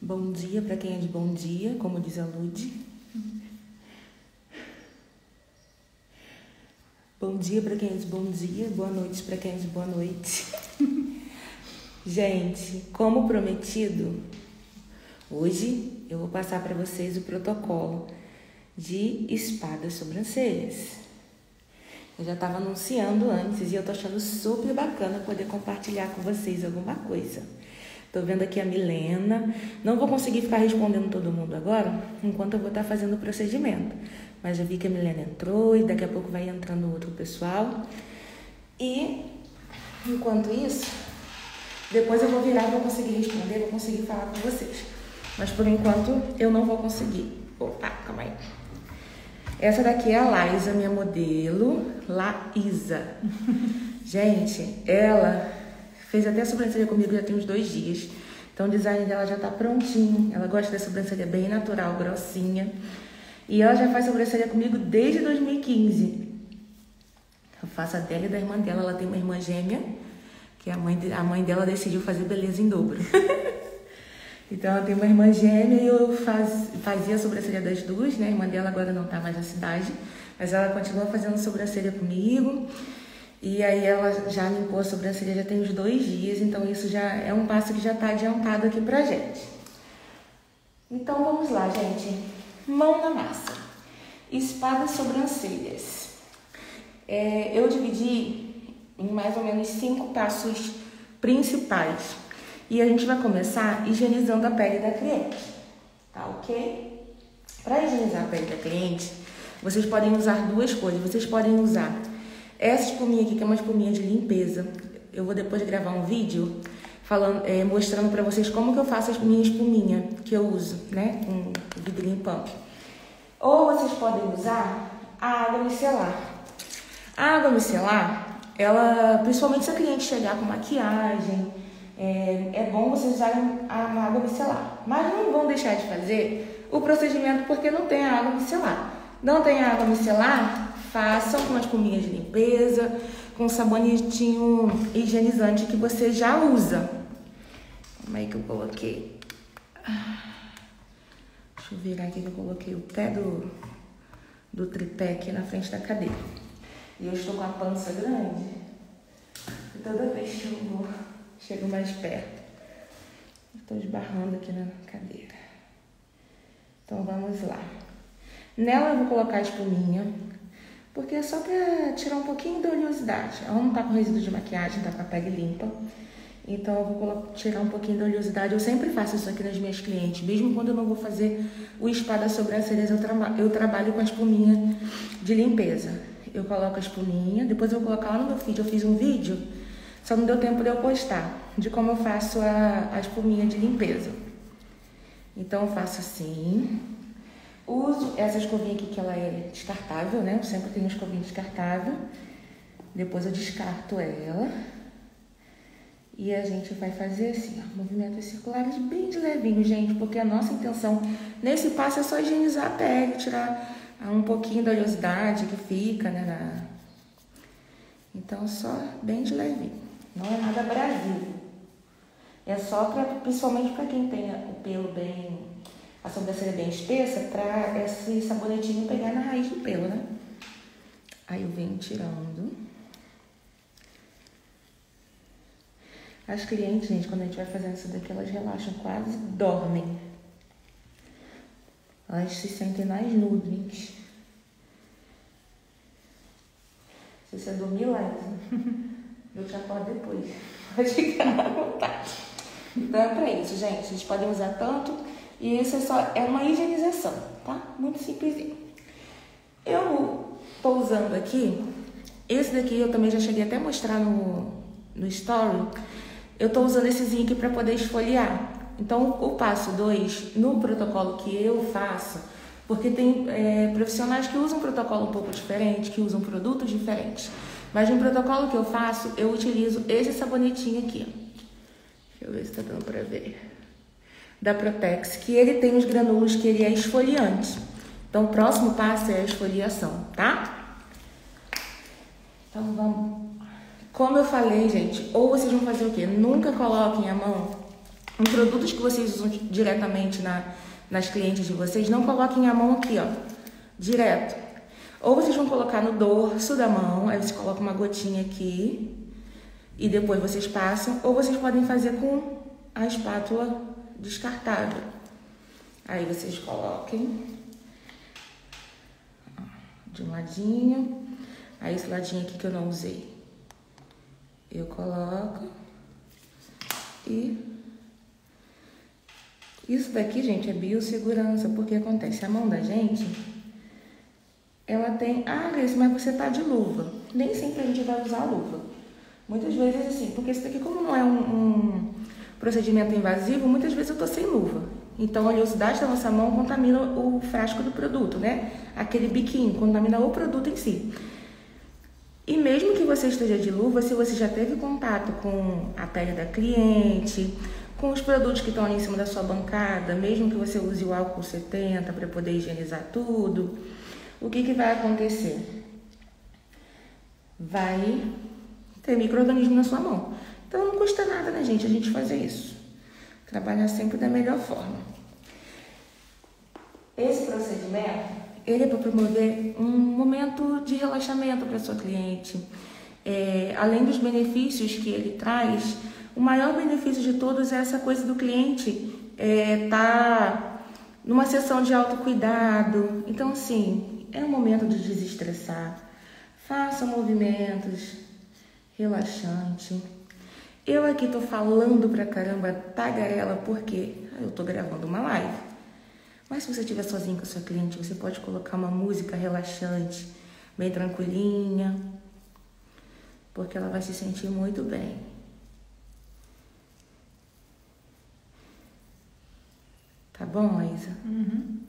Bom dia para quem é de bom dia, como diz a Lud. Bom dia para quem é de bom dia, boa noite para quem é de boa noite. Gente, como prometido, hoje eu vou passar para vocês o protocolo de espadas sobrancelhas. Eu já estava anunciando antes e eu tô achando super bacana poder compartilhar com vocês alguma coisa. Tô vendo aqui a Milena. Não vou conseguir ficar respondendo todo mundo agora, enquanto eu vou estar fazendo o procedimento. Mas já vi que a Milena entrou e daqui a pouco vai entrando outro pessoal. E, enquanto isso, depois eu vou virar e vou conseguir responder, vou conseguir falar com vocês. Mas, por enquanto, eu não vou conseguir. Opa, calma aí. Essa daqui é a Laísa, minha modelo. Laísa. Gente, ela fez até a sobrancelha comigo já tem uns 2 dias. Então o design dela já tá prontinho. Ela gosta da sobrancelha bem natural, grossinha. E ela já faz sobrancelha comigo desde 2015. Eu faço a dela e da irmã dela. Ela tem uma irmã gêmea, que a mãe dela decidiu fazer beleza em dobro. Então ela tem uma irmã gêmea e eu fazia a sobrancelha das duas, né? A irmã dela agora não tá mais na cidade, mas ela continua fazendo sobrancelha comigo. E aí ela já limpou a sobrancelha já tem uns 2 dias, então isso já é um passo que já tá adiantado aqui pra gente. Então vamos lá, gente. Mão na massa. Espada sobrancelhas. Eu dividi em mais ou menos 5 passos principais. E a gente vai começar higienizando a pele da cliente, tá ok? Para higienizar a pele da cliente, vocês podem usar 2 coisas. Vocês podem usar essa espuminha aqui, que é uma espuminha de limpeza. Eu vou depois gravar um vídeo mostrando para vocês como que eu faço a minha espuminha que eu uso, né? Com vidrinho pump. Ou vocês podem usar a água micelar. A água micelar, ela, principalmente se a cliente chegar com maquiagem, é bom vocês usarem a água micelar. Mas não vão deixar de fazer o procedimento porque não tem a água micelar. Não tem a água micelar? Façam com uma espuminha de limpeza, com um sabonetinho higienizante que você já usa. Como é que eu coloquei? Deixa eu virar aqui que eu coloquei o pé do tripé aqui na frente da cadeira. E eu estou com a pança grande. E toda vez que eu chego mais perto, estou esbarrando aqui na cadeira. Então vamos lá. Nela eu vou colocar a espuminha, porque é só pra tirar um pouquinho da oleosidade. Ela não tá com resíduo de maquiagem, tá com a pele limpa. Então eu vou tirar um pouquinho da oleosidade. Eu sempre faço isso aqui nas minhas clientes. Mesmo quando eu não vou fazer o spa das sobrancelhas, eu trabalho com a espuminha de limpeza. Eu coloco a espuminha, depois eu vou colocar lá no meu feed. Eu fiz um vídeo, só não deu tempo de eu postar, de como eu faço a espuminha de limpeza. Então eu faço assim. Uso essa escovinha aqui que ela é descartável, né? Eu sempre tenho uma escovinha descartável. Depois eu descarto ela. E a gente vai fazer assim, ó, movimentos circulares bem de levinho, gente. Porque a nossa intenção nesse passo é só higienizar a pele, tirar um pouquinho da oleosidade que fica, né? Então só bem de levinho. Não é nada abrasivo. É só principalmente para quem tem o pelo bem... A sobrancelha bem espessa, para esse sabonetinho pegar na raiz do pelo, né? Aí eu venho tirando. As clientes, gente, quando a gente vai fazendo isso daqui, elas relaxam, quase dormem. Elas se sentem nas nuvens. Se você dormir, Laísa, eu te acordo depois. Pode ficar à vontade. Então é pra isso, gente. Vocês podem usar tanto... E isso é uma higienização, tá? Muito simplesinho. Eu tô usando aqui, esse daqui eu também já cheguei até a mostrar no story. Eu tô usando essezinho aqui para poder esfoliar. Então, o passo 2, no protocolo que eu faço, porque tem profissionais que usam um protocolo um pouco diferente, que usam produtos diferentes. Mas no protocolo que eu faço, eu utilizo esse sabonetinho aqui. Deixa eu ver se tá dando pra ver. Da Protex, que ele tem os granulos que ele é esfoliante. Então, o próximo passo é a esfoliação, tá? Então, vamos... Como eu falei, gente, ou vocês vão fazer o quê? Nunca coloquem a mão em produtos que vocês usam diretamente nas clientes de vocês, não coloquem a mão aqui, ó, direto. Ou vocês vão colocar no dorso da mão, aí você coloca uma gotinha aqui e depois vocês passam, ou vocês podem fazer com a espátula descartável. Aí vocês coloquem de um ladinho, aí esse ladinho aqui que eu não usei, eu coloco e isso daqui, gente, é biossegurança, porque acontece, a mão da gente, ela tem, Grace, mas você tá de luva. Nem sempre a gente vai usar a luva. Muitas vezes, assim, porque isso daqui, como não é um procedimento invasivo, muitas vezes eu tô sem luva. Então, a oleosidade da nossa mão contamina o frasco do produto, né? Aquele biquinho, contamina o produto em si. E mesmo que você esteja de luva, se você já teve contato com a pele da cliente, com os produtos que estão ali em cima da sua bancada, mesmo que você use o álcool 70 para poder higienizar tudo, o que vai acontecer? Vai ter micro-organismo na sua mão. Então não custa nada, né, gente, a gente fazer isso. Trabalhar sempre da melhor forma. Esse procedimento, ele é para promover um momento de relaxamento para sua cliente. Além dos benefícios que ele traz, o maior benefício de todos é essa coisa do cliente tá numa sessão de autocuidado. Então, assim, é um momento de desestressar. Faça movimentos relaxantes. Eu aqui tô falando pra caramba tagarela porque eu tô gravando uma live. Mas se você estiver sozinho com a sua cliente, você pode colocar uma música relaxante, bem tranquilinha, porque ela vai se sentir muito bem. Tá bom, Laísa? Uhum.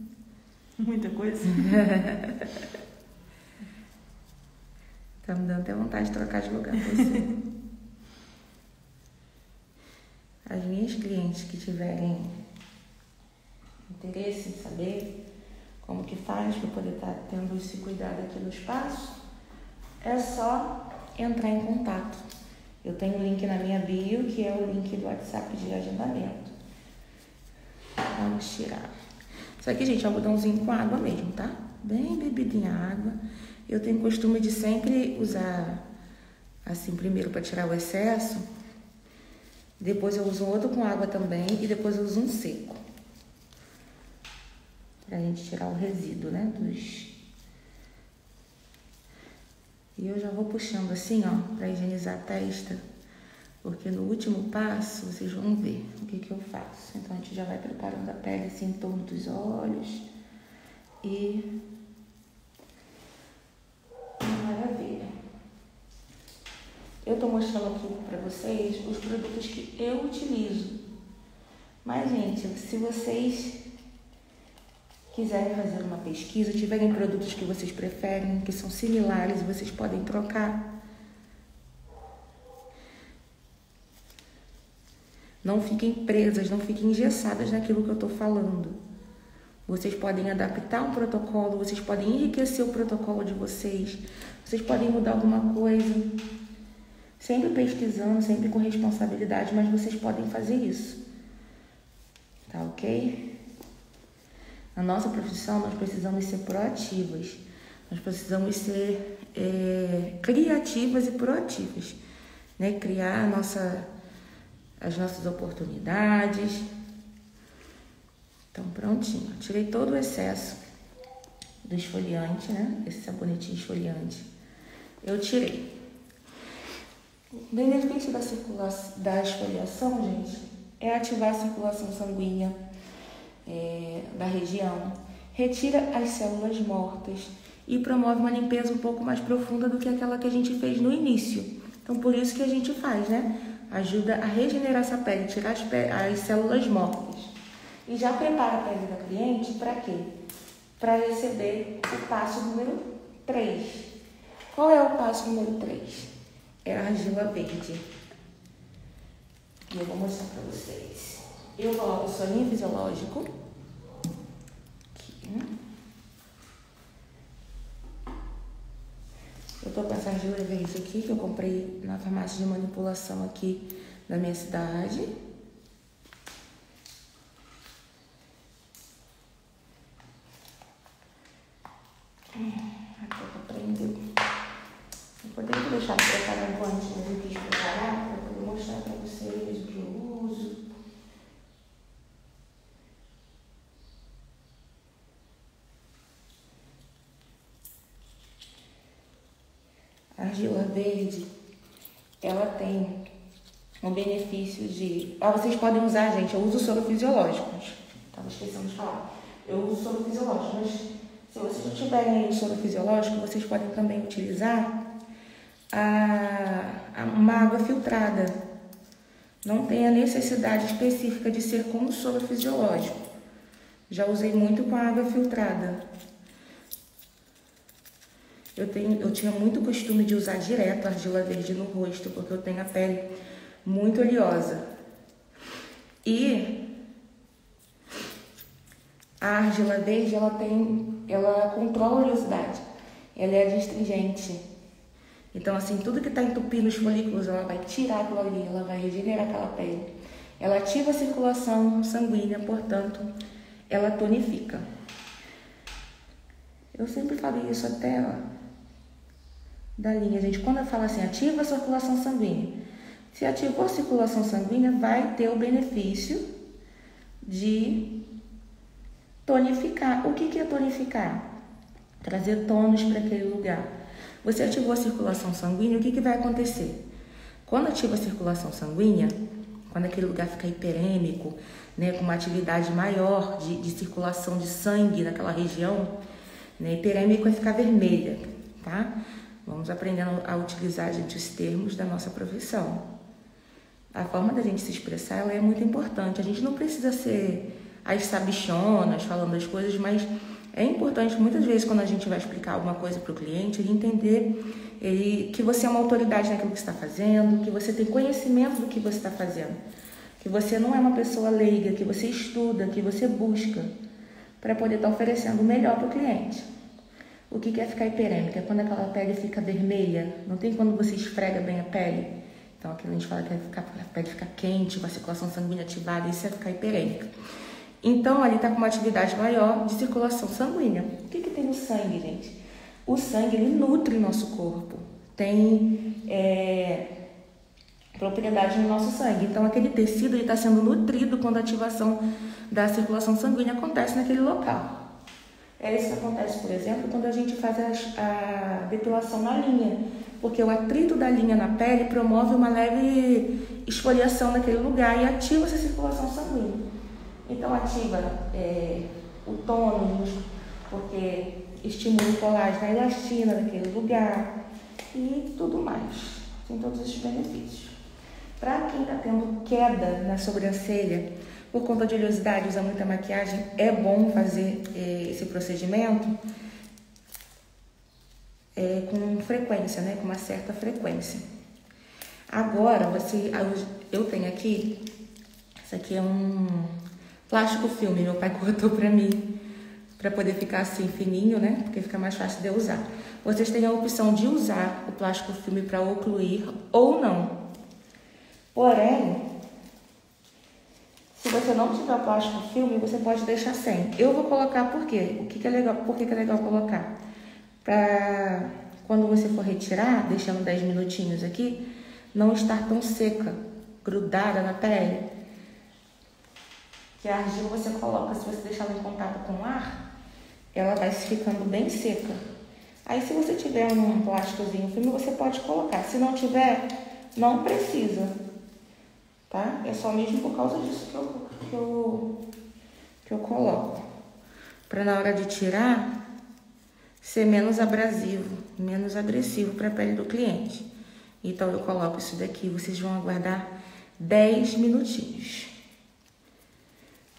Muita coisa. Tá me dando até vontade de trocar de lugar com você. As minhas clientes que tiverem interesse em saber como que faz para poder estar tendo esse cuidado aqui no espaço, é só entrar em contato. Eu tenho um link na minha bio, que é o link do WhatsApp de agendamento. Vamos tirar. Isso aqui, gente, é algodãozinho com água mesmo, tá? Bem bebido em água. Eu tenho costume de sempre usar assim, primeiro para tirar o excesso. Depois eu uso um outro com água também e depois eu uso um seco. Pra gente tirar o resíduo, né? E eu já vou puxando assim, ó, pra higienizar a testa. Porque no último passo, vocês vão ver o que eu faço. Então, a gente já vai preparando a pele assim em torno dos olhos. E... maravilha. Eu tô mostrando aqui pra vocês os produtos que eu utilizo. Mas, gente, se vocês quiserem fazer uma pesquisa, tiverem produtos que vocês preferem, que são similares, vocês podem trocar. Não fiquem presas, não fiquem engessadas naquilo que eu estou falando. Vocês podem adaptar um protocolo, vocês podem enriquecer o protocolo de vocês, vocês podem mudar alguma coisa. Sempre pesquisando, sempre com responsabilidade, mas vocês podem fazer isso. Tá ok? Na nossa profissão, nós precisamos ser proativas. Nós precisamos ser criativas e proativas. Né? Criar as nossas oportunidades. Então, prontinho. Tirei todo o excesso do esfoliante, né? Esse sabonetinho esfoliante. Eu tirei. O benefício da esfoliação, gente, é ativar a circulação sanguínea da região, retira as células mortas e promove uma limpeza um pouco mais profunda do que aquela que a gente fez no início. Então, por isso que a gente faz, né? Ajuda a regenerar essa pele, tirar as células mortas. E já prepara a pele da cliente para quê? Para receber o passo número 3. Qual é o passo número 3? É a argila verde. E eu vou mostrar para vocês. Eu coloco o solinho fisiológico. Aqui. Eu tô com essa argila verde aqui, que eu comprei na farmácia de manipulação aqui da minha cidade. Vou ter que deixar preparado antes, mas eu quis preparar para poder mostrar para vocês o que eu uso. A argila verde, ela tem um benefício de... vocês podem usar, gente, eu uso soro fisiológico. Estava esquecendo de falar. Eu uso soro fisiológico, mas se vocês não tiverem aí o soro fisiológico, vocês podem também utilizar uma água filtrada. Não tem a necessidade específica de ser com o soro fisiológico. Já usei muito com a água filtrada. Eu tinha muito costume de usar direto a argila verde no rosto, porque eu tenho a pele muito oleosa. E a argila verde, ela controla a oleosidade. Ela é adstringente. Então, assim, tudo que está entupindo os folículos, ela vai tirar aquilo ali, ela vai regenerar aquela pele. Ela ativa a circulação sanguínea, portanto, ela tonifica. Eu sempre falei isso até da linha, gente. Quando eu falo assim, ativa a circulação sanguínea. Se ativou a circulação sanguínea, vai ter o benefício de tonificar. O que é tonificar? Trazer tônus para aquele lugar. Você ativou a circulação sanguínea, o que vai acontecer? Quando ativa a circulação sanguínea, quando aquele lugar fica hiperêmico, né, com uma atividade maior de circulação de sangue naquela região, né, hiperêmico é ficar vermelha, tá? Vamos aprendendo a utilizar, gente, os termos da nossa profissão. A forma da gente se expressar, ela é muito importante. A gente não precisa ser as sabichonas falando as coisas, mas é importante, muitas vezes, quando a gente vai explicar alguma coisa para o cliente, ele entender que você é uma autoridade naquilo que está fazendo, que você tem conhecimento do que você está fazendo, que você não é uma pessoa leiga, que você estuda, que você busca para poder estar oferecendo o melhor para o cliente. O que é ficar hiperêmica? É quando aquela pele fica vermelha, não tem quando você esfrega bem a pele. Então, aqui a gente fala que a pele fica quente, com a circulação sanguínea ativada, isso é ficar hiperêmica. Então, ali está com uma atividade maior de circulação sanguínea. O que tem no sangue, gente? O sangue, ele nutre o nosso corpo. Tem propriedade no nosso sangue. Então, aquele tecido está sendo nutrido quando a ativação da circulação sanguínea acontece naquele local. É isso que acontece, por exemplo, quando a gente faz a depilação na linha. Porque o atrito da linha na pele promove uma leve esfoliação naquele lugar e ativa essa circulação sanguínea. Então, ativa o tônus, porque estimula o colágeno, a elastina daquele lugar e tudo mais. Tem todos esses benefícios. Para quem está tendo queda na sobrancelha, por conta de oleosidade, usa muita maquiagem, é bom fazer esse procedimento com frequência, né? Com uma certa frequência. Agora, eu tenho aqui, isso aqui é um plástico filme, meu pai cortou pra mim, pra poder ficar assim fininho, né? Porque fica mais fácil de eu usar. Vocês têm a opção de usar o plástico filme para ocluir ou não. Porém, se você não tiver o plástico filme, você pode deixar sem. Eu vou colocar por quê? Por que é legal colocar? Para quando você for retirar, deixando 10 minutinhos aqui, não estar tão seca, grudada na pele. Que a argila você coloca, se você deixar ela em contato com o ar, ela vai ficando bem seca. Aí se você tiver um plásticozinho filme, você pode colocar. Se não tiver, não precisa, tá? É só mesmo por causa disso que eu coloco. Para na hora de tirar, ser menos abrasivo, menos agressivo para a pele do cliente. Então eu coloco isso daqui, vocês vão aguardar 10 minutinhos.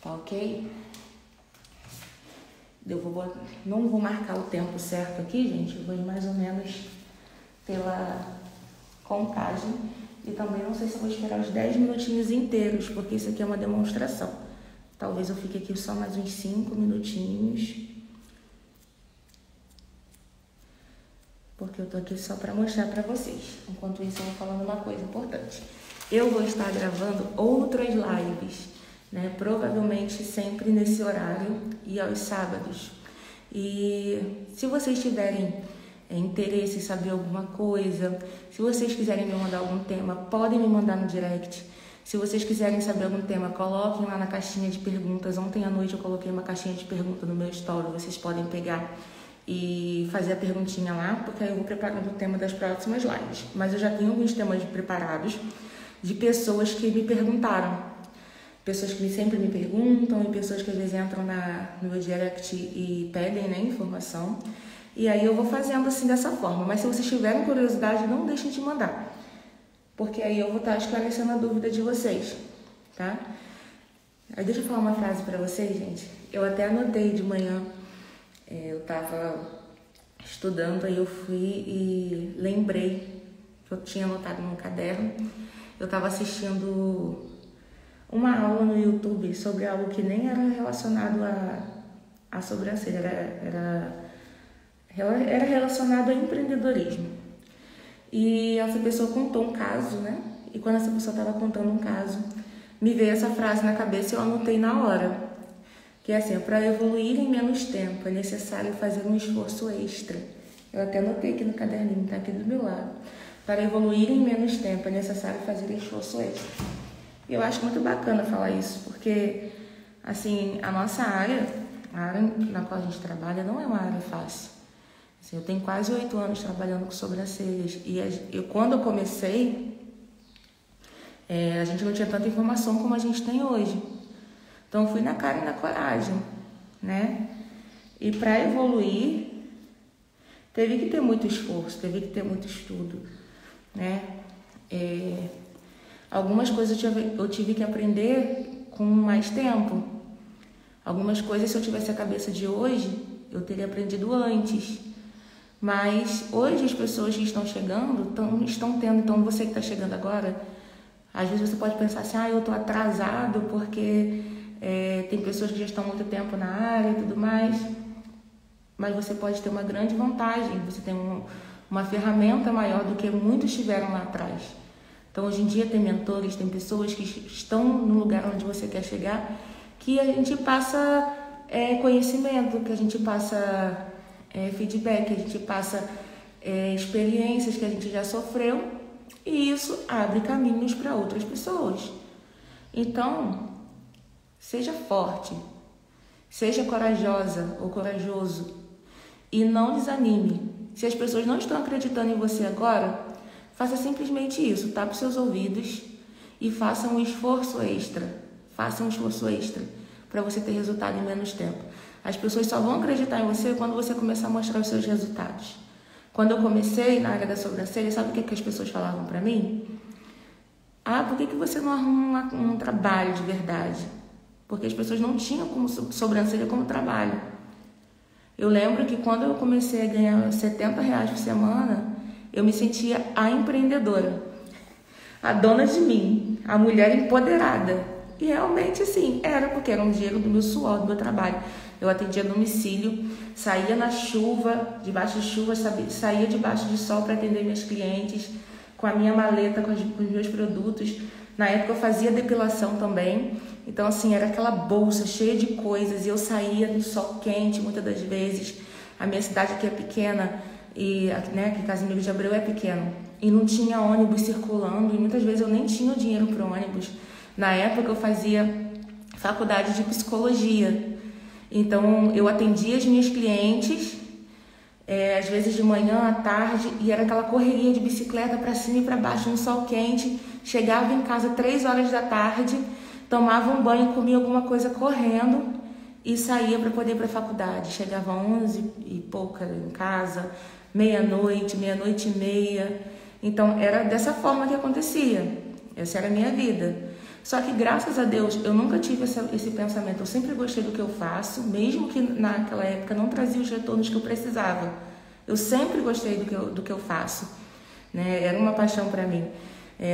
Tá ok? Não vou marcar o tempo certo aqui, gente. Eu vou ir mais ou menos pela contagem. E também não sei se eu vou esperar os 10 minutinhos inteiros, porque isso aqui é uma demonstração. Talvez eu fique aqui só mais uns 5 minutinhos. Porque eu tô aqui só para mostrar para vocês. Enquanto isso, eu vou falando uma coisa importante. Eu vou estar gravando outras lives, né? Provavelmente sempre nesse horário e aos sábados. E se vocês tiverem interesse em saber alguma coisa. Se vocês quiserem me mandar algum tema, podem me mandar no direct. Se vocês quiserem saber algum tema, coloquem lá na caixinha de perguntas. Ontem à noite eu coloquei uma caixinha de perguntas no meu story. Vocês podem pegar e fazer a perguntinha lá, porque aí eu vou preparando o tema das próximas lives. Mas eu já tenho alguns temas preparados de pessoas que me perguntaram. Pessoas que sempre me perguntam e pessoas que às vezes entram no meu direct e pedem, né, informação. E aí eu vou fazendo assim dessa forma. Mas se vocês tiverem curiosidade, não deixem de mandar, porque aí eu vou estar esclarecendo a dúvida de vocês, tá? Aí deixa eu falar uma frase pra vocês, gente. Eu até anotei de manhã. Eu tava estudando, aí eu fui e lembrei que eu tinha anotado no caderno. Eu tava assistindo uma aula no YouTube sobre algo que nem era relacionado à sobrancelha, era relacionado ao empreendedorismo. E essa pessoa contou um caso, né? E quando essa pessoa estava contando um caso, me veio essa frase na cabeça e eu anotei na hora. Que é assim: para evoluir em menos tempo é necessário fazer um esforço extra. Eu até anotei aqui no caderninho, tá aqui do meu lado. Para evoluir em menos tempo é necessário fazer esforço extra. E eu acho muito bacana falar isso, porque, assim, a nossa área, a área na qual a gente trabalha, não é uma área fácil. Assim, eu tenho quase 8 anos trabalhando com sobrancelhas. E quando eu comecei, a gente não tinha tanta informação como a gente tem hoje. Então, eu fui na cara e na coragem, né? E para evoluir, teve que ter muito esforço, teve que ter muito estudo, né? Algumas coisas eu tive que aprender com mais tempo. Algumas coisas, se eu tivesse a cabeça de hoje, eu teria aprendido antes. Mas hoje as pessoas que estão chegando estão tendo. Então, você que está chegando agora, às vezes você pode pensar assim: eu estou atrasado porque tem pessoas que já estão há muito tempo na área e tudo mais. Mas você pode ter uma grande vantagem, você tem uma ferramenta maior do que muitos tiveram lá atrás. Então, hoje em dia tem mentores, tem pessoas que estão no lugar onde você quer chegar, que a gente passa conhecimento, que a gente passa feedback, que a gente passa experiências que a gente já sofreu, e isso abre caminhos para outras pessoas. Então, seja forte, seja corajosa ou corajoso e não desanime. Se as pessoas não estão acreditando em você agora, faça simplesmente isso, tape seus ouvidos e faça um esforço extra. Faça um esforço extra para você ter resultado em menos tempo. As pessoas só vão acreditar em você quando você começar a mostrar os seus resultados. Quando eu comecei na área da sobrancelha, sabe o que as pessoas falavam para mim? Por que você não arruma um trabalho de verdade? Porque as pessoas não tinham como sobrancelha como trabalho. Eu lembro que quando eu comecei a ganhar R$70 por semana, eu me sentia a empreendedora, a dona de mim, a mulher empoderada. E realmente, assim, era porque era um dinheiro do meu suor, do meu trabalho. Eu atendia domicílio, saía na chuva, debaixo de chuva, saía debaixo de sol para atender minhas clientes, com a minha maleta, com os meus produtos. Na época eu fazia depilação também, então assim, era aquela bolsa cheia de coisas e eu saía no sol quente muitas das vezes. A minha cidade aqui é pequena, e aqui Casimiro de Abreu é pequeno, e não tinha ônibus circulando, e muitas vezes eu nem tinha o dinheiro para o ônibus. Na época eu fazia faculdade de psicologia, então eu atendia as minhas clientes, às vezes de manhã, à tarde, e era aquela correria de bicicleta para cima e para baixo no sol quente. Chegava em casa 3 horas da tarde, tomava um banho, comia alguma coisa correndo e saía para poder ir para a faculdade. Chegava 11 e pouca em casa, meia-noite, meia-noite e meia. Então era dessa forma que acontecia. Essa era a minha vida. Só que, graças a Deus, eu nunca tive esse pensamento. Eu sempre gostei do que eu faço, mesmo que naquela época não trazia os retornos que eu precisava. Eu sempre gostei do que eu faço, né? Era uma paixão para mim.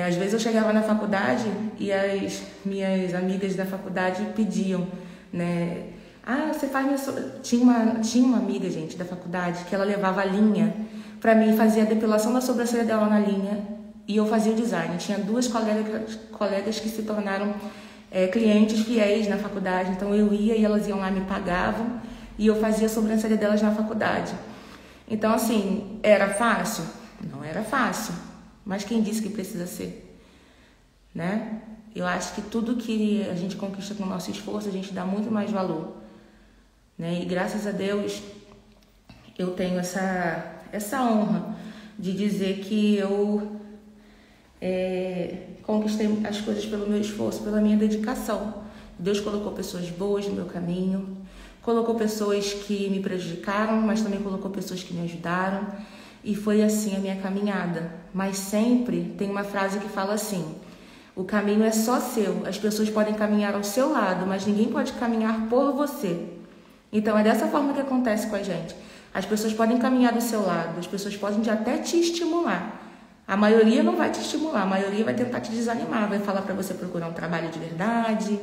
Às vezes eu chegava na faculdade e as minhas amigas da faculdade pediam, né? Você faz minha... Tinha uma amiga, gente, da faculdade, que ela levava a linha para mim, fazia a depilação da sobrancelha dela na linha. E eu fazia o design. Tinha 2 colegas que se tornaram clientes fiéis na faculdade. Então eu ia e elas iam lá, me pagavam, e eu fazia a sobrancelha delas na faculdade. Então, assim, era fácil? Não era fácil. Mas quem disse que precisa ser? Né? Eu acho que tudo que a gente conquista com o nosso esforço, a gente dá muito mais valor. Né? E graças a Deus, eu tenho essa honra de dizer que eu conquistei as coisas pelo meu esforço, pela minha dedicação. Deus colocou pessoas boas no meu caminho, colocou pessoas que me prejudicaram, mas também colocou pessoas que me ajudaram. E foi assim a minha caminhada. Mas sempre tem uma frase que fala assim: o caminho é só seu. As pessoas podem caminhar ao seu lado, mas ninguém pode caminhar por você. Então é dessa forma que acontece com a gente. As pessoas podem caminhar do seu lado, as pessoas podem até te estimular. A maioria não vai te estimular, a maioria vai tentar te desanimar, vai falar para você procurar um trabalho de verdade.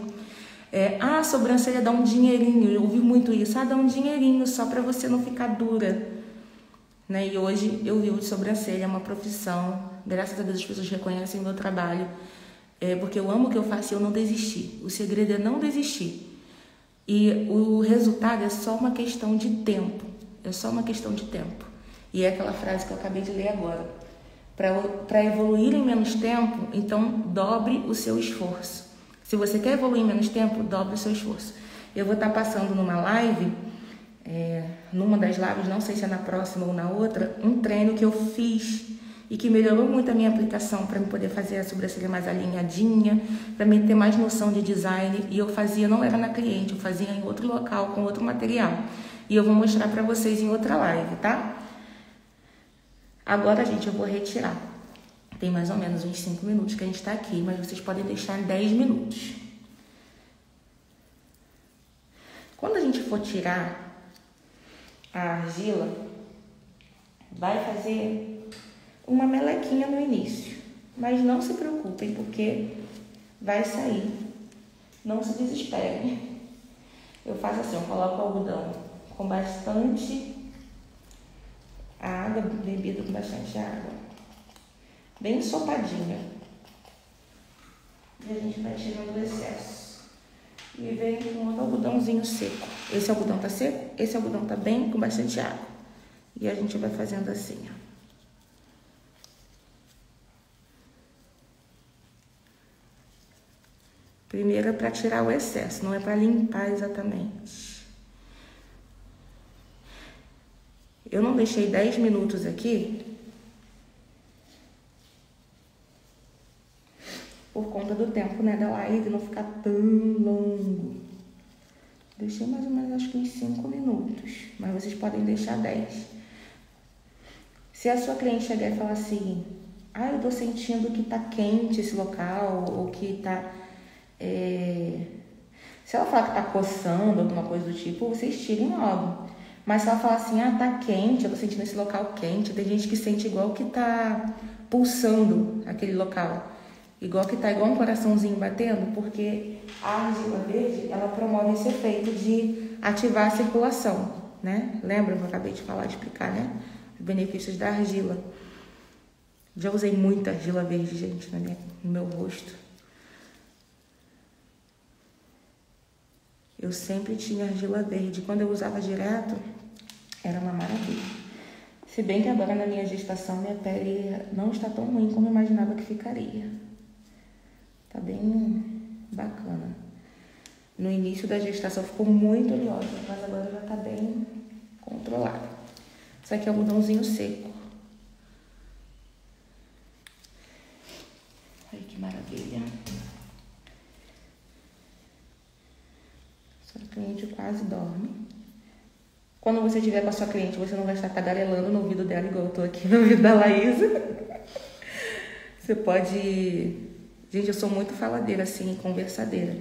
A sobrancelha dá um dinheirinho, eu ouvi muito isso. Dá um dinheirinho só para você não ficar dura. Né? E hoje eu vivo de sobrancelha, é uma profissão. Graças a Deus as pessoas reconhecem o meu trabalho. Porque eu amo o que eu faço e eu não desisti. O segredo é não desistir. E o resultado é só uma questão de tempo. É só uma questão de tempo. E é aquela frase que eu acabei de ler agora. Para evoluir em menos tempo, então dobre o seu esforço. Se você quer evoluir em menos tempo, dobre o seu esforço. Eu vou estar passando numa live, numa das lives, não sei se é na próxima ou na outra, um treino que eu fiz e que melhorou muito a minha aplicação para eu poder fazer a sobrancelha mais alinhadinha, para mim ter mais noção de design. E eu fazia, não era na cliente, eu fazia em outro local, com outro material. E eu vou mostrar para vocês em outra live, tá? Agora, gente, eu vou retirar. Tem mais ou menos uns 5 minutos que a gente tá aqui, mas vocês podem deixar em 10 minutos. Quando a gente for tirar a argila, vai fazer uma melequinha no início. Mas não se preocupem, porque vai sair. Não se desesperem. Eu faço assim, eu coloco o algodão com bastante água, bebido com bastante água. Bem ensopadinha. E a gente vai tirando o excesso. E vem com outro algodãozinho seco. Esse algodão tá seco, esse algodão tá bem com bastante água. E a gente vai fazendo assim, ó. Primeiro é para tirar o excesso, não é para limpar exatamente. Eu não deixei 10 minutos aqui por conta do tempo, né, da live não ficar tão longo. Deixei mais ou menos, acho que uns 5 minutos, mas vocês podem deixar 10. Se a sua cliente chegar e falar assim, eu tô sentindo que tá quente esse local, ou que tá... Se ela falar que tá coçando, alguma coisa do tipo, vocês tirem logo. Mas se ela falar assim, tá quente, eu tô sentindo esse local quente, tem gente que sente igual que tá pulsando aquele local. Igual que tá igual um coraçãozinho batendo, porque a argila verde, ela promove esse efeito de ativar a circulação, né? Lembra que eu acabei de falar, de explicar, né? Os benefícios da argila. Já usei muita argila verde, gente, no meu rosto. Eu sempre tinha argila verde. Quando eu usava direto, era uma maravilha. Se bem que agora na minha gestação, minha pele não está tão ruim como eu imaginava que ficaria. Tá bem bacana. No início da gestação ficou muito oleosa, mas agora já tá bem controlada. Isso aqui é algodãozinho seco. Olha que maravilha. Sua cliente quase dorme. Quando você estiver com a sua cliente, você não vai estar tagarelando no ouvido dela, igual eu tô aqui no ouvido da Laísa. Você pode... Gente, eu sou muito faladeira, assim, conversadeira.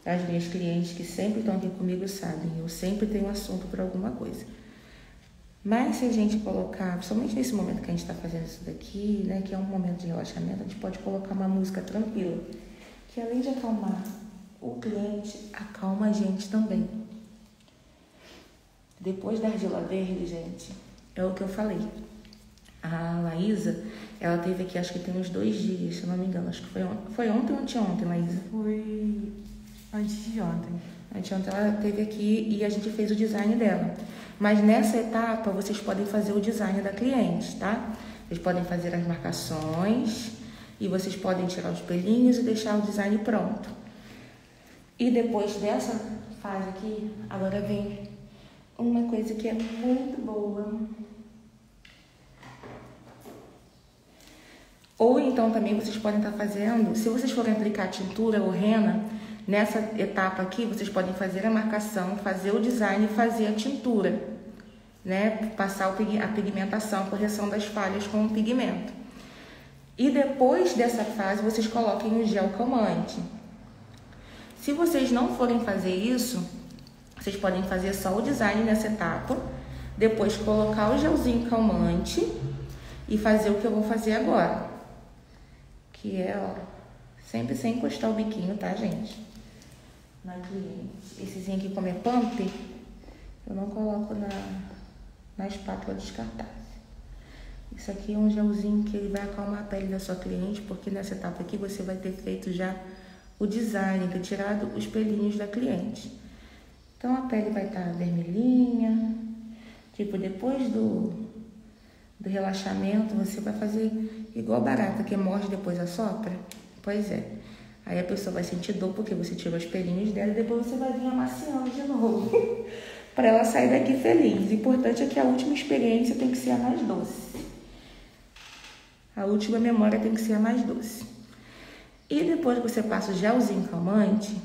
As minhas clientes que sempre estão aqui comigo sabem, eu sempre tenho assunto para alguma coisa. Mas se a gente colocar, principalmente nesse momento que a gente está fazendo isso daqui, né, que é um momento de relaxamento, a gente pode colocar uma música tranquila, que além de acalmar o cliente, acalma a gente também. Depois da argila verde, gente, é o que eu falei. A Laísa, ela teve aqui, acho que tem uns 2 dias, se eu não me engano. Acho que foi ontem ou anteontem, Laísa? Foi antes de ontem. Anteontem ela esteve aqui e a gente fez o design dela. Mas nessa etapa, vocês podem fazer o design da cliente, tá? Vocês podem fazer as marcações e vocês podem tirar os pelinhos e deixar o design pronto. E depois dessa fase aqui, agora vem uma coisa que é muito boa. Ou então também vocês podem estar fazendo, se vocês forem aplicar tintura ou rena, nessa etapa aqui vocês podem fazer a marcação, fazer o design e fazer a tintura, né? Passar a pigmentação, a correção das falhas com o pigmento. E depois dessa fase vocês coloquem o gel calmante. Se vocês não forem fazer isso, vocês podem fazer só o design nessa etapa, depois colocar o gelzinho calmante e fazer o que eu vou fazer agora. Que é, ó, sempre sem encostar o biquinho, tá, gente? Na cliente. Essezinho aqui, como é pump, eu não coloco na espátula descartável. Isso aqui é um gelzinho que ele vai acalmar a pele da sua cliente, porque nessa etapa aqui você vai ter feito já o design, ter tirado os pelinhos da cliente. Então a pele vai estar vermelhinha, tipo, depois do relaxamento, você vai fazer igual barata, que morde e depois assopra. Pois é. Aí a pessoa vai sentir dor porque você tirou os pelinhos dela e depois você vai vir amaciando de novo. Para ela sair daqui feliz. O importante é que a última experiência tem que ser a mais doce. A última memória tem que ser a mais doce. E depois que você passa o gelzinho calmante,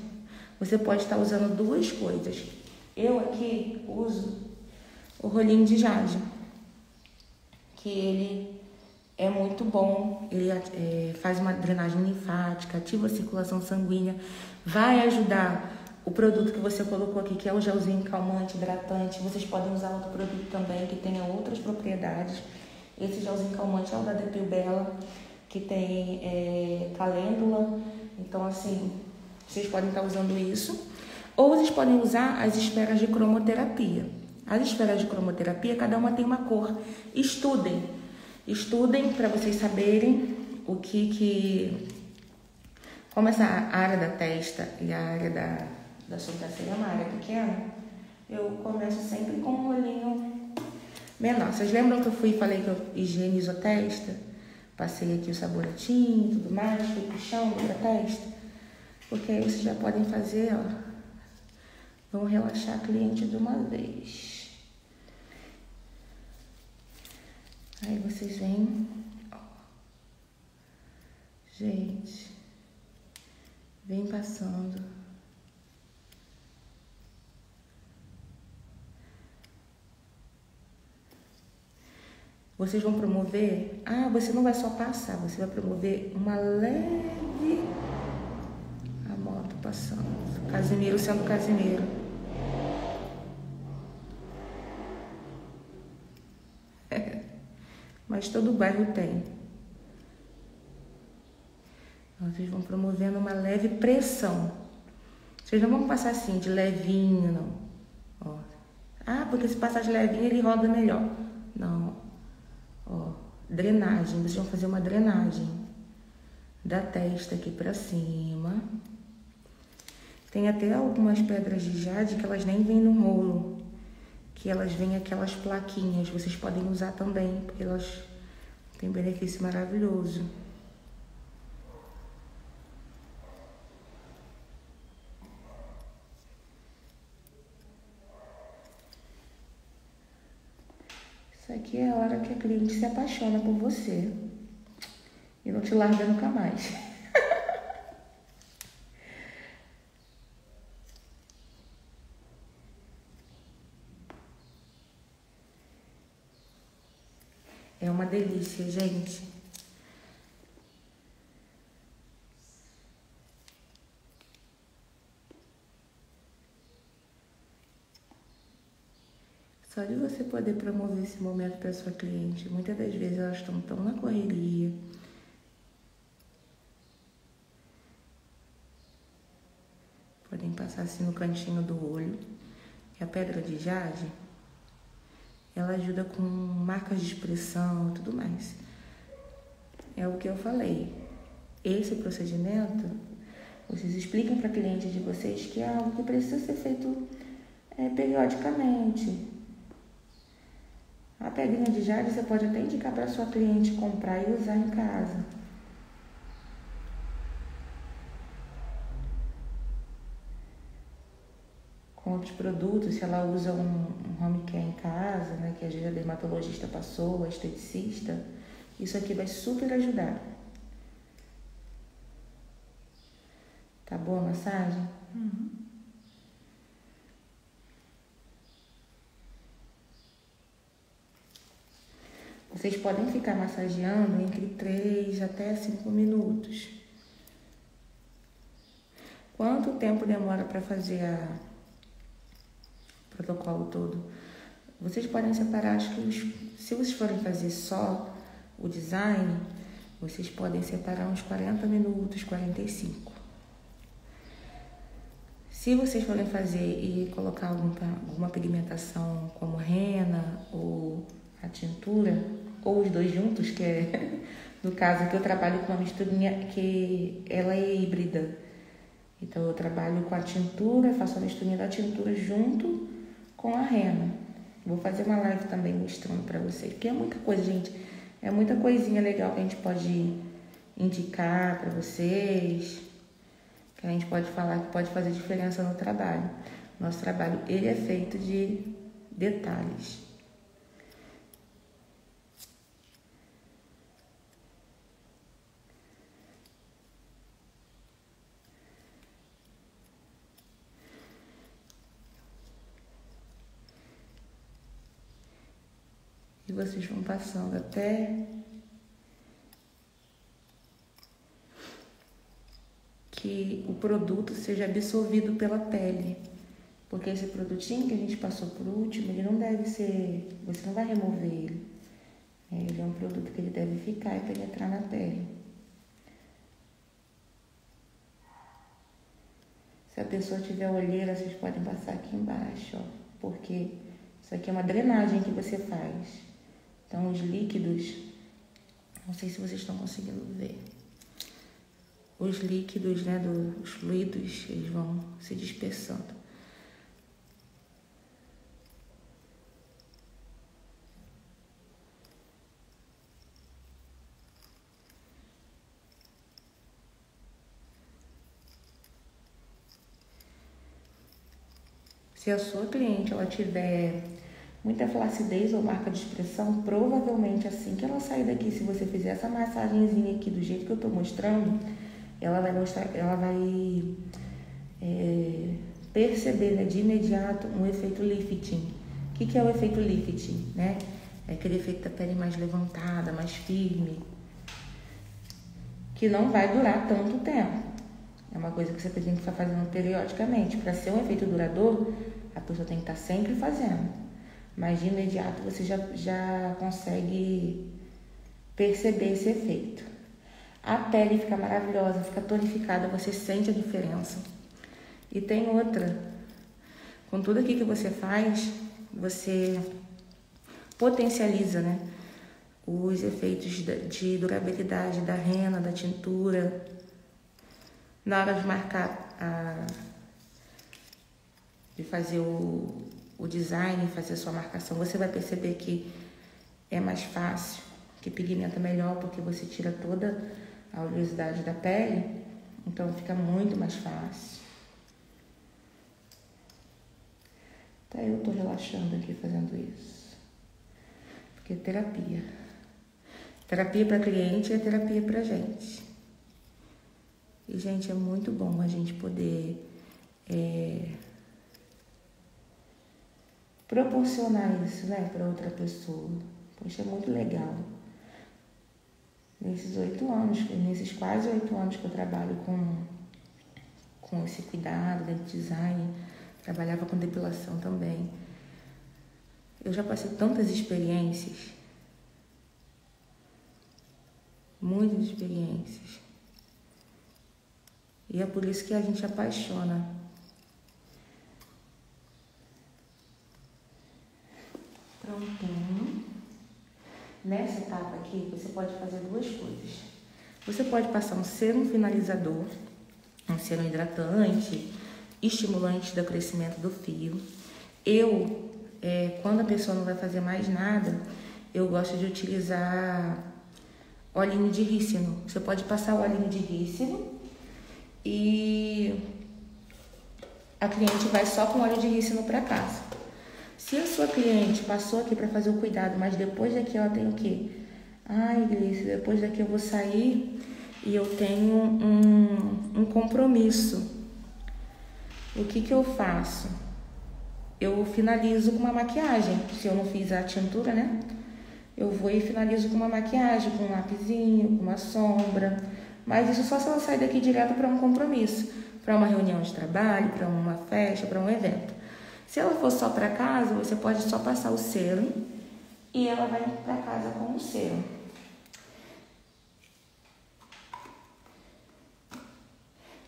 você pode estar usando duas coisas. Eu aqui uso o rolinho de jade, que ele é muito bom, ele faz uma drenagem linfática, ativa a circulação sanguínea, vai ajudar o produto que você colocou aqui, que é o gelzinho calmante, hidratante. Vocês podem usar outro produto também, que tenha outras propriedades. Esse gelzinho calmante é o da Depil Bella, que tem calêndula. Então, assim, vocês podem estar usando isso. Ou vocês podem usar as esferas de cromoterapia. As esferas de cromoterapia, cada uma tem uma cor. Estudem para vocês saberem o como essa área da testa e a área da sobrancelha é uma área pequena, eu começo sempre com um olhinho menor. Vocês lembram que eu falei que eu higienizo a testa? Passei aqui o sabonetinho e tudo mais, fui puxando pra testa. Porque aí vocês já podem fazer, ó. Vão relaxar a cliente de uma vez. Aí vocês vêm, ó. Gente, vem passando. Vocês vão promover, você não vai só passar, você vai promover uma leve, a moto passando, Casimiro sendo Casimiro. Mas todo bairro tem. Vocês vão promovendo uma leve pressão. Vocês não vão passar assim, de levinho, não. Ó. Porque se passar de levinho, ele roda melhor. Não. Ó, drenagem. Vocês vão fazer uma drenagem da testa aqui pra cima. Tem até algumas pedras de jade que elas nem vêm no rolo, que elas vêm aquelas plaquinhas. Vocês podem usar também, porque elas têm um benefício maravilhoso. Isso aqui é a hora que a cliente se apaixona por você e não te larga nunca mais. É uma delícia, gente. Só de você poder promover esse momento para sua cliente. Muitas das vezes elas estão tão na correria. Podem passar assim no cantinho do olho. E a pedra de jade, ela ajuda com marcas de expressão e tudo mais. É o que eu falei. Esse procedimento Vocês expliquem para a cliente de vocês que é algo que precisa ser feito periodicamente. A pedrinha de jade você pode até indicar para sua cliente comprar e usar em casa. Com outros produtos, se ela usa um home care em casa, né, que às vezes a dermatologista passou, a esteticista, isso aqui vai super ajudar. Tá boa a massagem? Uhum. Vocês podem ficar massageando entre 3 até 5 minutos. Quanto tempo demora para fazer o protocolo todo? Vocês podem separar, acho que se vocês forem fazer só o design, vocês podem separar uns 40 minutos, 45. Se vocês forem fazer e colocar alguma pigmentação como rena ou a tintura, ou os dois juntos, que é, no caso aqui eu trabalho com uma misturinha que ela é híbrida. Então eu trabalho com a tintura, faço a misturinha da tintura junto com a rena. Vou fazer uma live também mostrando pra vocês, porque é muita coisa, gente. É muita coisinha legal que a gente pode indicar pra vocês, que a gente pode falar que pode fazer diferença no trabalho. Nosso trabalho, ele é feito de detalhes. E vocês vão passando até que o produto seja absorvido pela pele. Porque esse produtinho que a gente passou por último, ele não deve ser... Você não vai remover ele. Ele é um produto que ele deve ficar e penetrar na pele. Se a pessoa tiver olheira, vocês podem passar aqui embaixo, ó. Porque isso aqui é uma drenagem que você faz. Então, os líquidos, não sei se vocês estão conseguindo ver, os líquidos, né, os fluidos, eles vão se dispersando. Se a sua cliente ela tiver muita flacidez ou marca de expressão, provavelmente assim que ela sair daqui, se você fizer essa massagenzinha aqui do jeito que eu tô mostrando, ela vai perceber, né, de imediato um efeito lifting. O que é o efeito lifting, né? É aquele efeito da pele mais levantada, mais firme, que não vai durar tanto tempo. É uma coisa que você tem que estar fazendo periodicamente. Para ser um efeito duradouro, a pessoa tem que estar sempre fazendo. Mas de imediato você já consegue perceber esse efeito. A pele fica maravilhosa, fica tonificada, você sente a diferença. E tem outra, com tudo aqui que você faz, você potencializa, né, os efeitos de durabilidade da rena, da tintura. Na hora de marcar, de fazer o design, fazer a sua marcação, você vai perceber que é mais fácil, que pigmenta melhor, porque você tira toda a oleosidade da pele, então fica muito mais fácil. Até eu tô relaxando aqui fazendo isso, porque é terapia. Terapia para cliente é terapia pra gente. E, gente, é muito bom a gente poder proporcionar isso, né, para outra pessoa. Poxa, é muito legal. Nesses quase 8 anos que eu trabalho com esse cuidado, dentro do design, trabalhava com depilação também. Eu já passei tantas experiências, muitas experiências. E é por isso que a gente apaixona. Prontinho. Nessa etapa aqui, você pode fazer duas coisas. Você pode passar um sérum finalizador, um serum hidratante, estimulante do crescimento do fio. Quando a pessoa não vai fazer mais nada, eu gosto de utilizar olhinho de rícino. Você pode passar o olhinho de rícino e a cliente vai só com óleo de rícino para casa. Se a sua cliente passou aqui para fazer o cuidado, mas depois daqui ela tem o quê? Ai, Gleice, depois daqui eu vou sair e eu tenho um compromisso. O que eu faço? Eu finalizo com uma maquiagem. Se eu não fiz a tintura, né? Eu vou e finalizo com uma maquiagem, com um lapisinho, com uma sombra. Mas isso só se ela sair daqui direto para um compromisso, para uma reunião de trabalho, para uma festa, para um evento. Se ela for só para casa, você pode só passar o serum e ela vai para casa com o serum.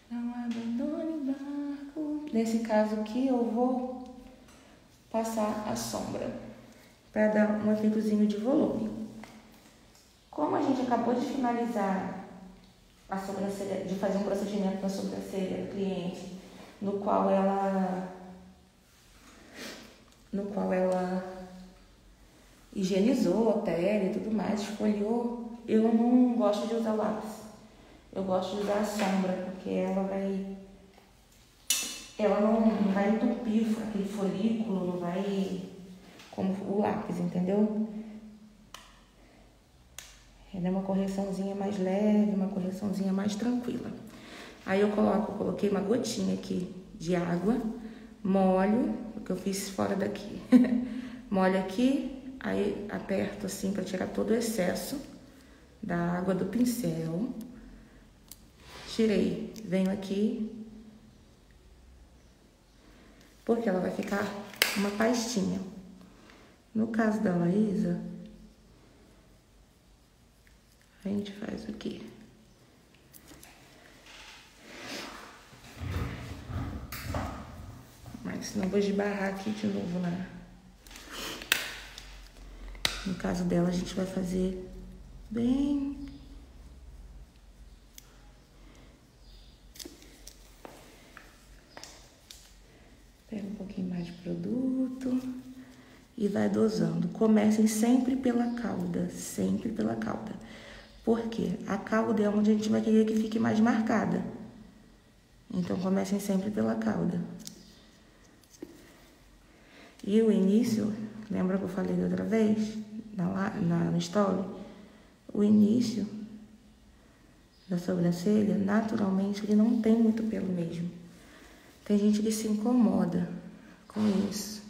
Não abandone o barco. Nesse caso aqui eu vou passar a sombra para dar um efeitozinho de volume. Como a gente acabou de finalizar a sobrancelha, de fazer um procedimento na sobrancelha do cliente, no qual ela higienizou a pele e tudo mais, esfoliou, eu não gosto de usar lápis. Eu gosto de usar a sombra, porque ela não vai entupir aquele folículo, não vai como o lápis, entendeu? Ela é uma correçãozinha mais leve, uma correçãozinha mais tranquila. Aí eu coloquei uma gotinha aqui de água, molho, o que eu fiz fora daqui. Molho aqui, aí aperto assim para tirar todo o excesso da água do pincel. Tirei, venho aqui, porque ela vai ficar uma pastinha. No caso da Laísa, a gente faz aqui. Mas senão eu vou esbarrar aqui de novo, né? No caso dela, a gente vai fazer bem... Pega um pouquinho mais de produto e vai dosando. Comecem sempre pela cauda, sempre pela cauda. Por quê? A cauda é onde a gente vai querer que fique mais marcada. Então, comecem sempre pela cauda. E o início, lembra que eu falei da outra vez, no story? O início da sobrancelha, naturalmente, ele não tem muito pelo mesmo. Tem gente que se incomoda com isso.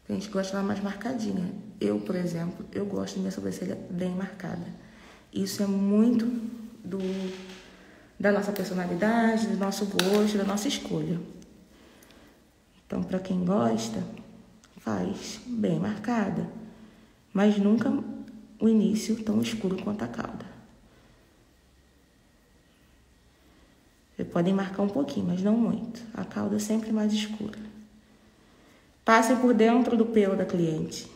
Tem gente que gosta dela mais marcadinha. Eu, por exemplo, eu gosto de minha sobrancelha bem marcada. Isso é muito da nossa personalidade, do nosso gosto, da nossa escolha. Então, para quem gosta, faz bem marcada. Mas nunca o início tão escuro quanto a cauda. Vocês podem marcar um pouquinho, mas não muito. A cauda é sempre mais escura. Passem por dentro do pelo da cliente.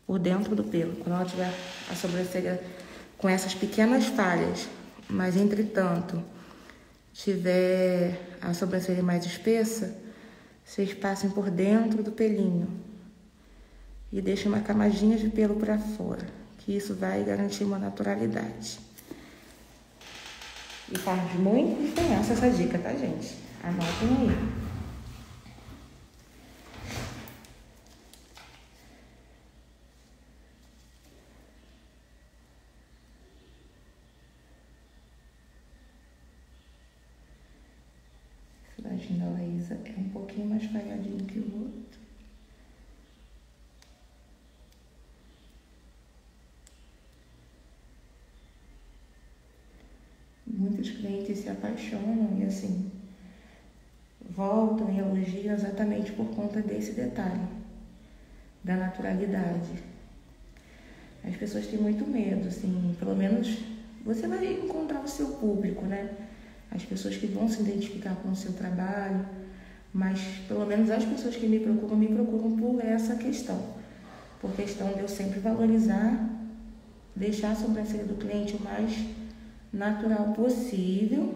Por dentro do pelo. Quando ela tiver a sobrancelha com essas pequenas falhas, mas entretanto tiver a sobrancelha mais espessa, vocês passem por dentro do pelinho e deixem uma camadinha de pelo para fora, que isso vai garantir uma naturalidade. E faz muita diferença essa dica, tá, gente? Anotem aí. Esse ladinho da Laísa é um pouquinho mais falhadinho que o outro. Muitos clientes se apaixonam e assim voltam e elogiam exatamente por conta desse detalhe, da naturalidade. As pessoas têm muito medo, assim, pelo menos você vai encontrar o seu público, né? As pessoas que vão se identificar com o seu trabalho, mas pelo menos as pessoas que me procuram por essa questão. Por questão de eu sempre valorizar, deixar a sobrancelha do cliente o mais natural possível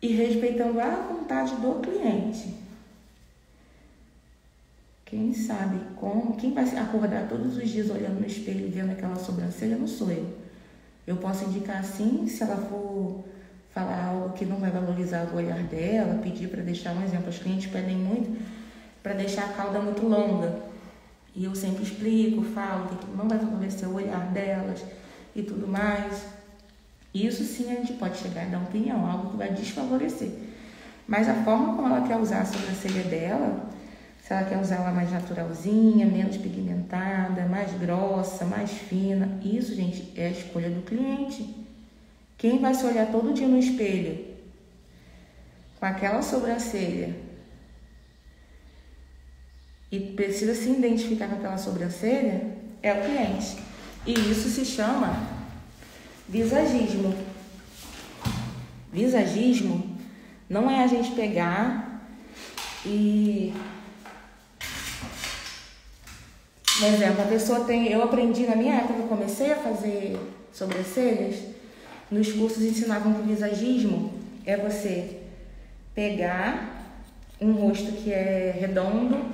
e respeitando a vontade do cliente. Quem sabe como, quem vai acordar todos os dias olhando no espelho e vendo aquela sobrancelha não sou eu. Eu posso indicar sim, se ela for falar algo que não vai valorizar o olhar dela, pedir para deixar um exemplo. Os clientes pedem muito para deixar a cauda muito longa. E eu sempre explico, falo que não vai favorecer o olhar delas e tudo mais. Isso sim a gente pode chegar e dar opinião, algo que vai desfavorecer. Mas a forma como ela quer usar a sobrancelha dela, se ela quer usar ela mais naturalzinha, menos pigmentada, mais grossa, mais fina, isso, gente, é a escolha do cliente. Quem vai se olhar todo dia no espelho com aquela sobrancelha e precisa se identificar com aquela sobrancelha é o cliente. E isso se chama visagismo. Visagismo não é a gente pegar e... Por exemplo, a pessoa tem... Eu aprendi na minha época, eu comecei a fazer sobrancelhas, nos cursos ensinavam que o visagismo é você pegar um rosto que é redondo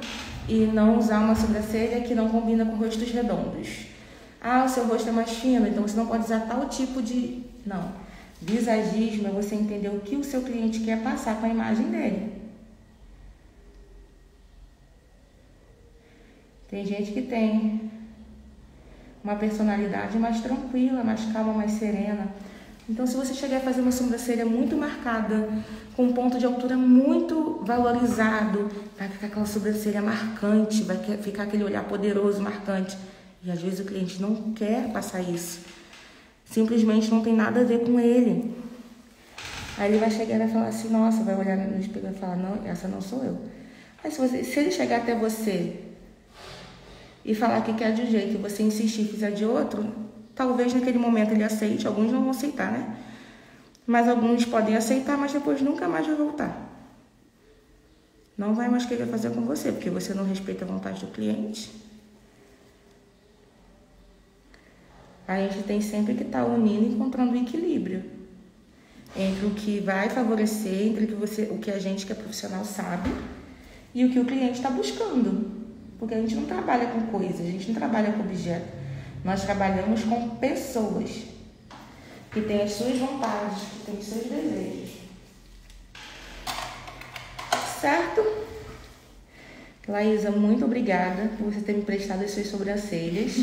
e não usar uma sobrancelha que não combina com rostos redondos. Ah, o seu rosto é mais fino, então você não pode usar tal tipo de... Não. Visagismo é você entender o que o seu cliente quer passar com a imagem dele. Tem gente que tem uma personalidade mais tranquila, mais calma, mais serena. Então, se você chegar a fazer uma sobrancelha muito marcada, com um ponto de altura muito valorizado, vai ficar aquela sobrancelha marcante, vai ficar aquele olhar poderoso, marcante. E às vezes o cliente não quer passar isso. Simplesmente não tem nada a ver com ele. Aí ele vai chegar e vai falar assim, nossa, vai olhar no espelho e vai falar, não, essa não sou eu. Aí se ele chegar até você e falar que quer de um jeito e você insistir e fizer de outro, talvez naquele momento ele aceite, alguns não vão aceitar, né? Mas alguns podem aceitar, mas depois nunca mais vai voltar. Não vai mais querer fazer com você, porque você não respeita a vontade do cliente. A gente tem sempre que estar unindo e encontrando um equilíbrio entre o que vai favorecer, entre o que a gente que é profissional sabe e o que o cliente está buscando. Porque a gente não trabalha com coisas, a gente não trabalha com objeto. Nós trabalhamos com pessoas que têm as suas vontades, que têm os seus desejos. Certo? Laísa, muito obrigada por você ter me prestado as suas sobrancelhas.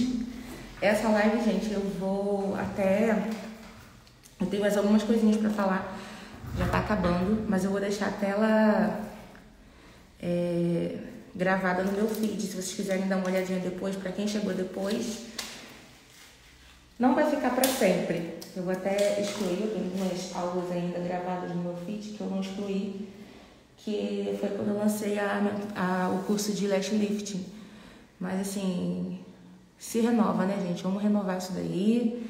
Essa live, gente, eu tenho mais algumas coisinhas pra falar. Já tá acabando, mas eu vou deixar a tela gravada no meu feed. Se vocês quiserem dar uma olhadinha depois, pra quem chegou depois, não vai ficar pra sempre. Eu vou até excluir, eu tenho algumas aulas ainda gravadas no meu feed que eu não excluí, que foi quando eu lancei o curso de lash lifting. Mas assim, se renova, né, gente? Vamos renovar isso daí.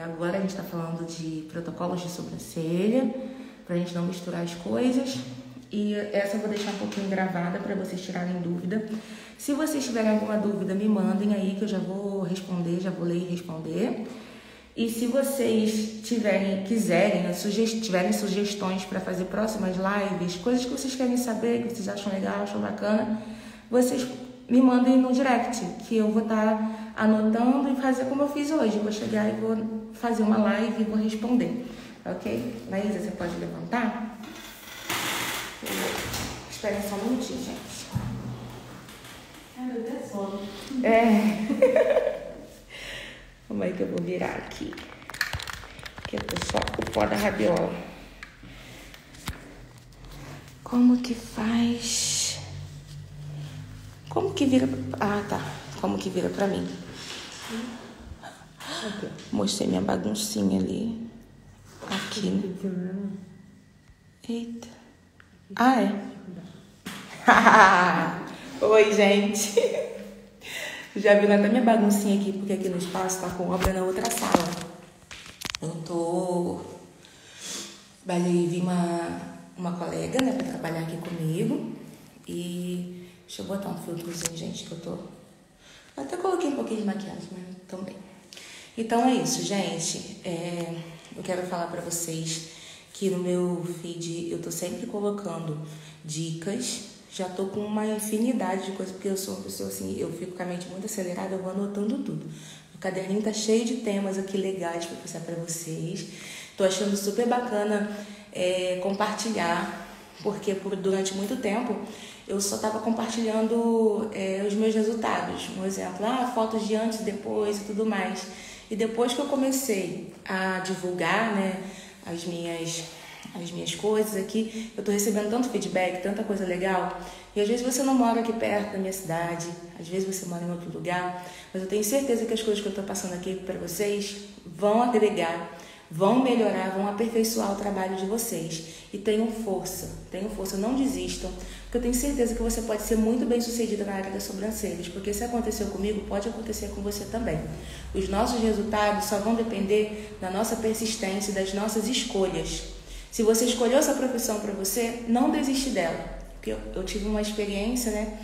Agora a gente tá falando de protocolos de sobrancelha, pra gente não misturar as coisas. E essa eu vou deixar um pouquinho gravada para vocês tirarem dúvida. Se vocês tiverem alguma dúvida, me mandem aí que eu já vou responder, já vou ler e responder. E se vocês tiverem sugestões para fazer próximas lives, coisas que vocês querem saber, que vocês acham legal, acham bacana, vocês me mandem no direct, que eu vou estar anotando e fazer como eu fiz hoje. Eu vou chegar e vou fazer uma live e vou responder, ok? Laísa, você pode levantar? Esperem só um minutinho, gente. Ai, meu Deus, é sono. Como é que eu vou virar aqui? Que eu tô só com o pó da rabiola. Como que faz? Como que vira? Ah, tá. Como que vira pra mim? Okay. Mostrei minha baguncinha ali. Aqui, né? Eita. Ah, é? Oi, gente. Já viram até minha baguncinha aqui, porque aqui no espaço tá com obra na outra sala. Vi uma colega, né, pra trabalhar aqui comigo. E deixa eu botar um filtrozinho, gente, que eu tô... Eu até coloquei um pouquinho de maquiagem, mas também. Então é isso, gente. eu quero falar pra vocês que no meu feed eu tô sempre colocando dicas. Já tô com uma infinidade de coisas, porque eu sou uma pessoa assim, eu fico com a mente muito acelerada, eu vou anotando tudo. O caderninho tá cheio de temas aqui legais pra passar pra vocês. Tô achando super bacana compartilhar, porque durante muito tempo eu só tava compartilhando os meus resultados. Um exemplo, fotos de antes e depois e tudo mais. E depois que eu comecei a divulgar, né, as minhas coisas aqui, eu tô recebendo tanto feedback, tanta coisa legal. E às vezes você não mora aqui perto da minha cidade, às vezes você mora em outro lugar, mas eu tenho certeza que as coisas que eu tô passando aqui para vocês vão agregar, vão melhorar, vão aperfeiçoar o trabalho de vocês. E tenham força, não desistam, porque eu tenho certeza que você pode ser muito bem sucedida na área das sobrancelhas, porque se aconteceu comigo, pode acontecer com você também. Os nossos resultados só vão depender da nossa persistência e das nossas escolhas. Se você escolheu essa profissão para você, não desiste dela. Porque eu tive uma experiência, né,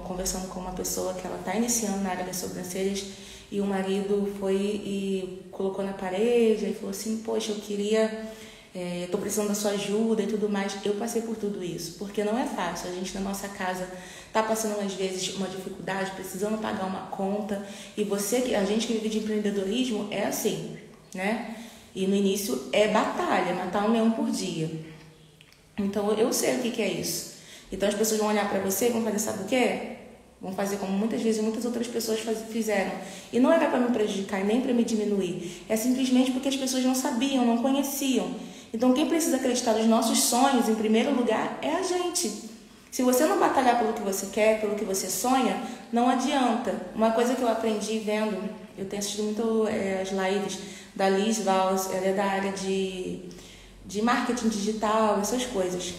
conversando com uma pessoa que ela está iniciando na área das sobrancelhas, e o marido foi e colocou na parede e falou assim, poxa, eu queria, tô precisando da sua ajuda e tudo mais. Eu passei por tudo isso, porque não é fácil. A gente na nossa casa tá passando às vezes uma dificuldade, precisando pagar uma conta, e a gente que vive de empreendedorismo é assim, né? E no início é batalha, matar um leão por dia. Então eu sei o que é isso. Então as pessoas vão olhar para você e vão fazer, sabe o quê? Vão fazer como muitas vezes muitas outras pessoas fizeram. E não era para me prejudicar e nem para me diminuir. É simplesmente porque as pessoas não sabiam, não conheciam. Então quem precisa acreditar nos nossos sonhos, em primeiro lugar, é a gente. Se você não batalhar pelo que você quer, pelo que você sonha, não adianta. Uma coisa que eu aprendi vendo, eu tenho assistido muito as lives da Liz Valls, ela é da área de marketing digital, essas coisas.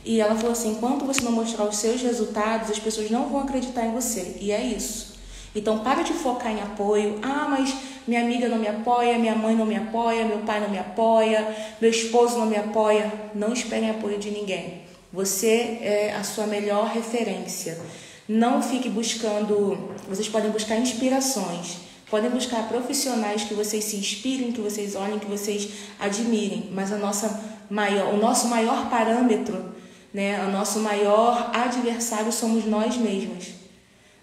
E ela falou assim, enquanto você não mostrar os seus resultados, as pessoas não vão acreditar em você. E é isso. Então, para de focar em apoio. Mas minha amiga não me apoia, minha mãe não me apoia, meu pai não me apoia, meu esposo não me apoia. Não esperem apoio de ninguém. Você é a sua melhor referência. Não fique buscando... Vocês podem buscar inspirações. Podem buscar profissionais que vocês se inspirem, que vocês olhem, que vocês admirem. Mas o nosso maior parâmetro, né, o nosso maior adversário somos nós mesmos.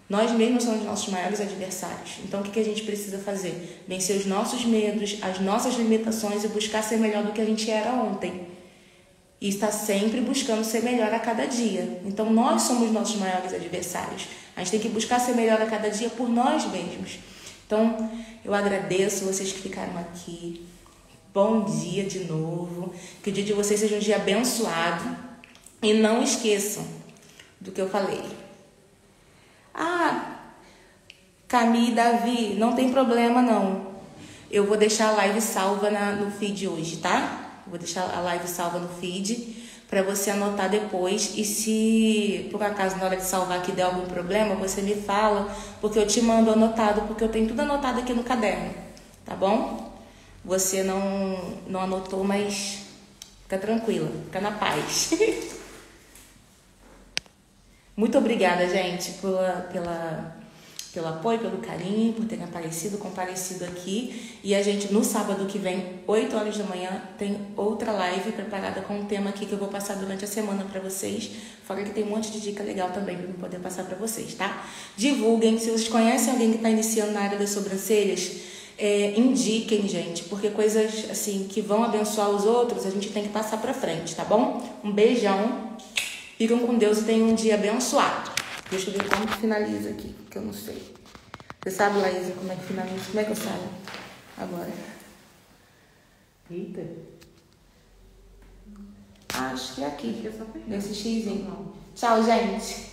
Nós mesmos somos os nossos maiores adversários. Então, o que a gente precisa fazer? Vencer os nossos medos, as nossas limitações e buscar ser melhor do que a gente era ontem. E estar sempre buscando ser melhor a cada dia. Então, nós somos nossos maiores adversários. A gente tem que buscar ser melhor a cada dia por nós mesmos. Então, eu agradeço vocês que ficaram aqui. Bom dia de novo. Que o dia de vocês seja um dia abençoado. E não esqueçam do que eu falei. Camille e Davi, não tem problema não. Eu vou deixar a live salva no feed hoje, tá? Vou deixar a live salva no feed para você anotar depois. E se por acaso na hora de salvar aqui der algum problema, você me fala, porque eu te mando anotado, porque eu tenho tudo anotado aqui no caderno, tá bom? Você não anotou, mas fica tranquila, fica na paz. Muito obrigada, gente, pelo apoio, pelo carinho, por terem comparecido aqui. E a gente, no sábado que vem, 8 horas da manhã, tem outra live preparada com um tema aqui que eu vou passar durante a semana para vocês. Fora que tem um monte de dica legal também para eu poder passar para vocês, tá? Divulguem. Se vocês conhecem alguém que está iniciando na área das sobrancelhas, indiquem, gente, porque coisas assim que vão abençoar os outros, a gente tem que passar para frente, tá bom? Um beijão. Ficam com Deus e tenham um dia abençoado. Deixa eu ver como que finaliza aqui, que eu não sei. Você sabe, Laísa, como é que finaliza? Como é que eu saio agora? Eita. Acho que é aqui, nesse xizinho. Tchau, gente.